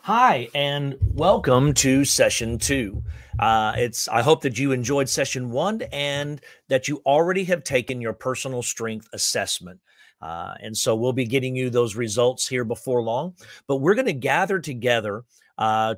Hi, and welcome to session two. I hope that you enjoyed session one and that you already have taken your personal strength assessment. And so we'll be getting you those results here before long. But we're going to gather together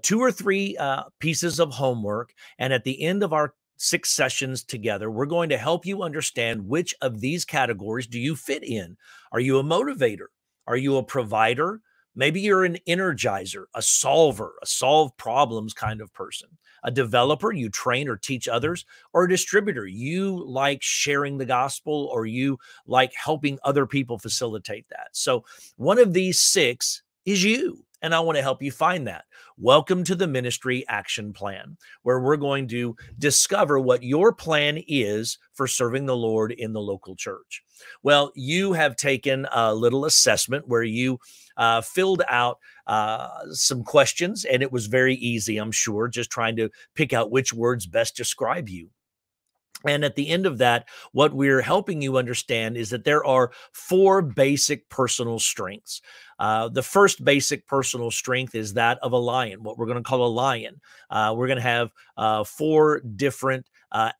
two or three pieces of homework. And at the end of our 6 sessions together, we're going to help you understand which of these categories do you fit in. Are you a motivator? Are you a provider? Maybe you're an energizer, a solver, a solve problems kind of person, a developer, you train or teach others, or a distributor, you like sharing the gospel or you like helping other people facilitate that. So one of these six is you. And I want to help you find that. Welcome to the Ministry Action Plan, where we're going to discover what your plan is for serving the Lord in the local church. Well, you have taken a little assessment where you filled out some questions, and it was very easy, I'm sure, just trying to pick out which words best describe you. And at the end of that, what we're helping you understand is that there are four basic personal strengths. The first basic personal strength is that of a lion, what we're going to call a lion. We're going to have four different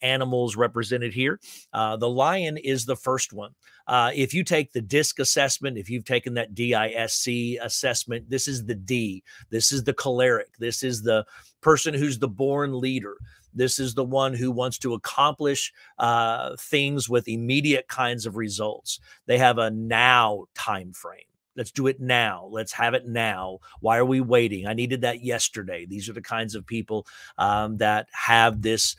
animals represented here. The lion is the first one. If you take the DISC assessment, if you've taken that DISC assessment, this is the D. This is the choleric. This is the person who's the born leader. This is the one who wants to accomplish things with immediate kinds of results. They have a now time frame. Let's do it now. Let's have it now. Why are we waiting? I needed that yesterday. These are the kinds of people that have this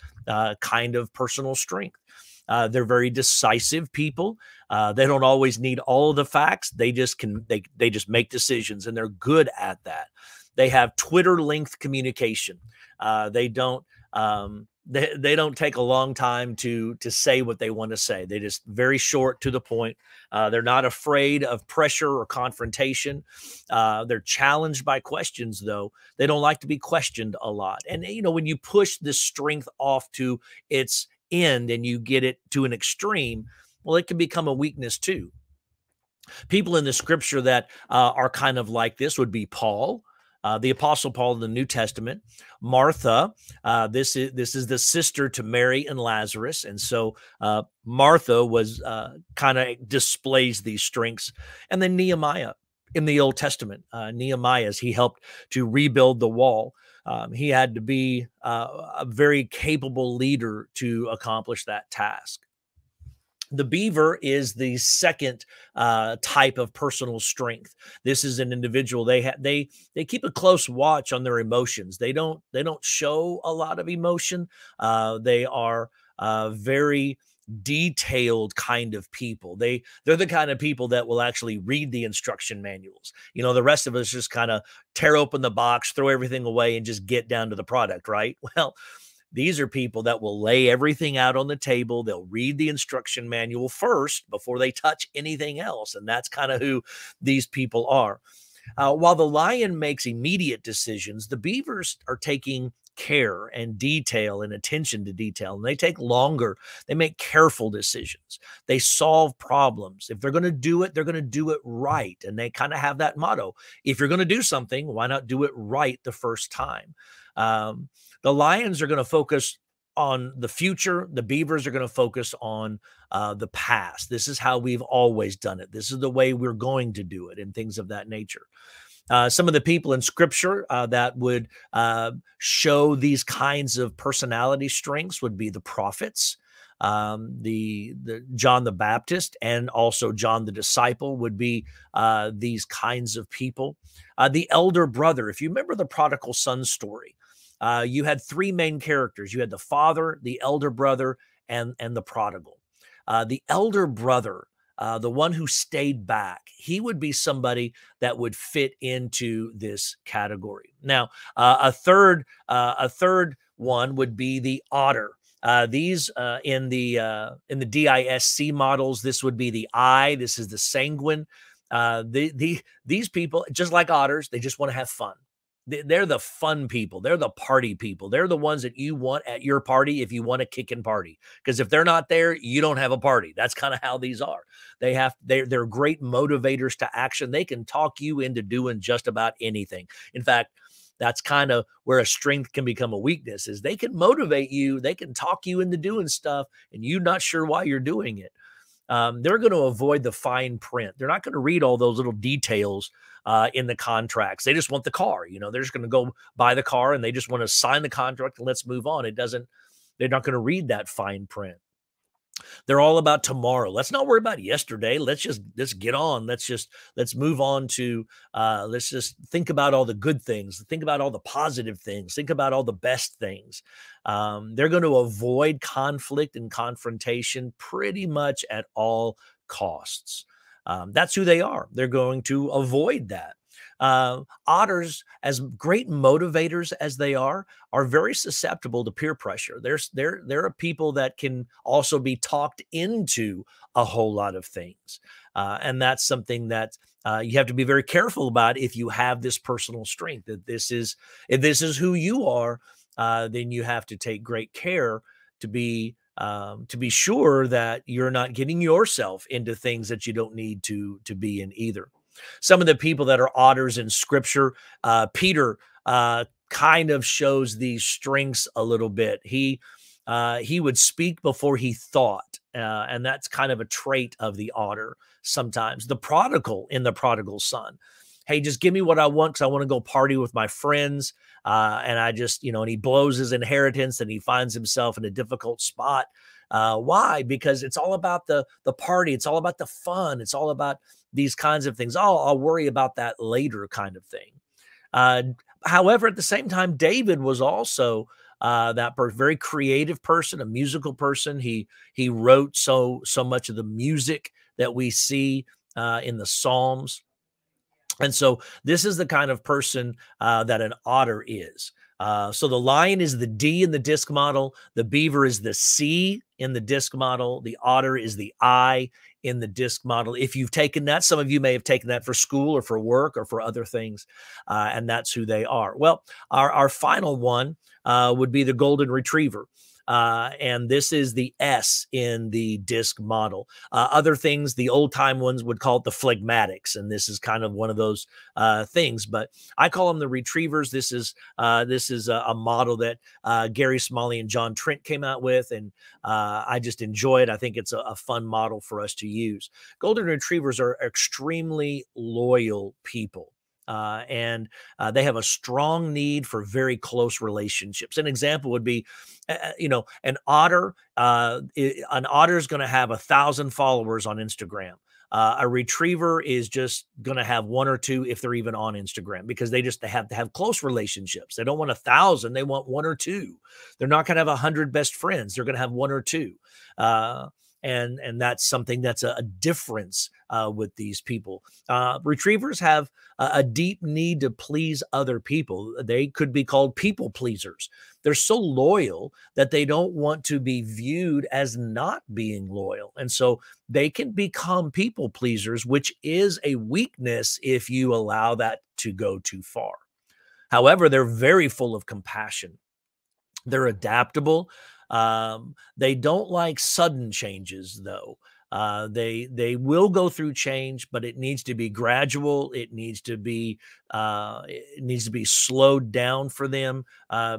kind of personal strength. They're very decisive people. They don't always need all of the facts. They just make decisions, and they're good at that. They have Twitter length communication. They don't take a long time to say what they want to say. They just very short to the point. They're not afraid of pressure or confrontation. They're challenged by questions, though. They don't like to be questioned a lot. And when you push this strength off to its end and you get it to an extreme, well, it can become a weakness too. People in the scripture that are kind of like this would be Paul, the Apostle Paul in the New Testament. Martha, this is the sister to Mary and Lazarus, and so Martha was kind of displays these strengths. And then Nehemiah in the Old Testament, Nehemiah, as he helped to rebuild the wall. He had to be a very capable leader to accomplish that task. The Beaver is the second type of personal strength. This is an individual. They keep a close watch on their emotions. They don't show a lot of emotion. They are very detailed kind of people. They're the kind of people that will actually read the instruction manuals. The rest of us just kind of tear open the box, throw everything away, and just get down to the product, right? Well, these are people that will lay everything out on the table. They'll read the instruction manual first before they touch anything else. And that's kind of who these people are. While the lion makes immediate decisions, the beavers are taking care and detail and attention to detail, and they take longer. They make careful decisions. They solve problems. If they're going to do it, they're going to do it right. And they kind of have that motto. If you're going to do something, why not do it right the first time? The lions are going to focus on the future. The beavers are going to focus on the past. This is how we've always done it. This is the way we're going to do it, and things of that nature. Some of the people in scripture that would show these kinds of personality strengths would be the prophets. The John the Baptist and also John the disciple would be these kinds of people. The elder brother, if you remember the prodigal son story, you had three main characters. You had the father, the elder brother, and the prodigal. The elder brother, the one who stayed back, he would be somebody that would fit into this category. Now, a third one would be the otter. These in the DISC models, this would be the I. This is the sanguine. These people, just like otters, they just want to have fun. They're the fun people. They're the party people. They're the ones that you want at your party if you want a kicking party. Because if they're not there, you don't have a party. That's kind of how these are. They're great motivators to action. They can talk you into doing just about anything. In fact, that's kind of where a strength can become a weakness, is they can motivate you. They can talk you into doing stuff and you're not sure why you're doing it. They're going to avoid the fine print. They're not going to read all those little details in the contracts. They just want the car. They're just going to go buy the car and they just want to sign the contract and let's move on. They're not going to read that fine print. They're all about tomorrow. Let's not worry about yesterday. Let's get on. Let's move on to let's just think about all the good things. Think about all the positive things. Think about all the best things. They're going to avoid conflict and confrontation pretty much at all costs. That's who they are. They're going to avoid that. Otters, as great motivators as they are very susceptible to peer pressure. There are people that can also be talked into a whole lot of things. And that's something that you have to be very careful about if you have this personal strength, if this is who you are, then you have to take great care to be sure that you're not getting yourself into things that you don't need to be in either. Some of the people that are otters in scripture, Peter kind of shows these strengths a little bit. He would speak before he thought, and that's kind of a trait of the otter sometimes. The prodigal in the prodigal son. Hey, just give me what I want because I want to go party with my friends. And I just, and he blows his inheritance and he finds himself in a difficult spot. Why? Because it's all about the party. It's all about the fun. It's all about these kinds of things. Oh, I'll worry about that later kind of thing. However, at the same time, David was also that very creative person, a musical person. He wrote so much of the music that we see in the Psalms. And so this is the kind of person that an otter is. So the lion is the D in the disc model. The beaver is the C in the disc model. The otter is the I in the disc model. If you've taken that, some of you may have taken that for school or for work or for other things, and that's who they are. Well, our final one would be the golden retriever. And this is the S in the disc model. Other things, the old time ones would call it the phlegmatics. And this is kind of one of those things, but I call them the retrievers. This is a model that Gary Smalley and John Trent came out with. And I just enjoy it. I think it's a fun model for us to use. Golden retrievers are extremely loyal people. And they have a strong need for very close relationships. An example would be, an otter. An otter is going to have 1,000 followers on Instagram. A retriever is just going to have 1 or 2 if they're even on Instagram, because they have to have close relationships. They don't want 1,000; they want 1 or 2. They're not going to have 100 best friends. They're going to have 1 or 2. And that's something that's a difference with these people. Retrievers have a deep need to please other people. They could be called people pleasers. They're so loyal that they don't want to be viewed as not being loyal. And so they can become people pleasers, which is a weakness if you allow that to go too far. However, they're very full of compassion. They're adaptable. They don't like sudden changes, though. They will go through change, but it needs to be gradual. It needs to be slowed down for them,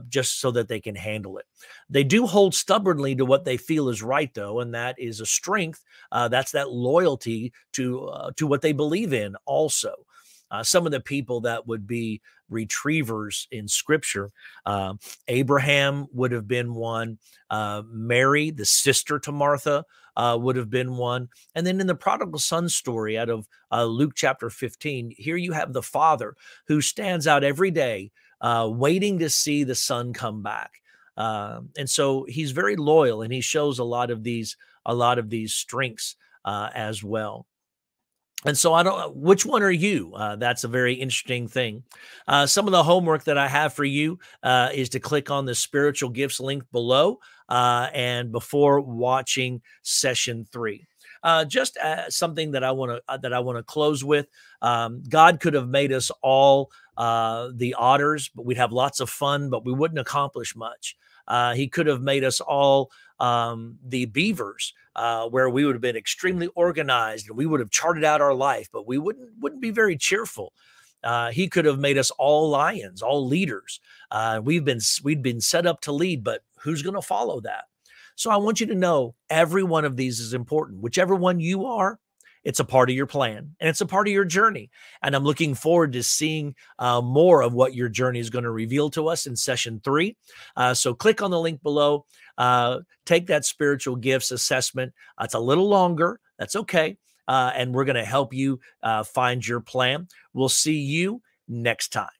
just so that they can handle it. They do hold stubbornly to what they feel is right, though, and that is a strength. That's that loyalty to what they believe in. Also, some of the people that would be retrievers in scripture, Abraham would have been one. Mary, the sister to Martha, would have been one. And then in the prodigal son story out of Luke chapter 15, here you have the father who stands out every day waiting to see the son come back. And so he's very loyal, and he shows a lot of these strengths as well. And so I don't know, which one are you? That's a very interesting thing. Some of the homework that I have for you is to click on the spiritual gifts link below and before watching session 3. Just something that I want to close with. God could have made us all the otters, but we'd have lots of fun, but we wouldn't accomplish much. He could have made us all the beavers, where we would have been extremely organized and we would have charted out our life, but we wouldn't be very cheerful. He could have made us all lions, all leaders. We'd been set up to lead, but who's going to follow that? So I want you to know every one of these is important. Whichever one you are, it's a part of your plan and it's a part of your journey. And I'm looking forward to seeing more of what your journey is going to reveal to us in session 3. So click on the link below. Take that spiritual gifts assessment. It's a little longer. That's okay. And we're going to help you find your plan. We'll see you next time.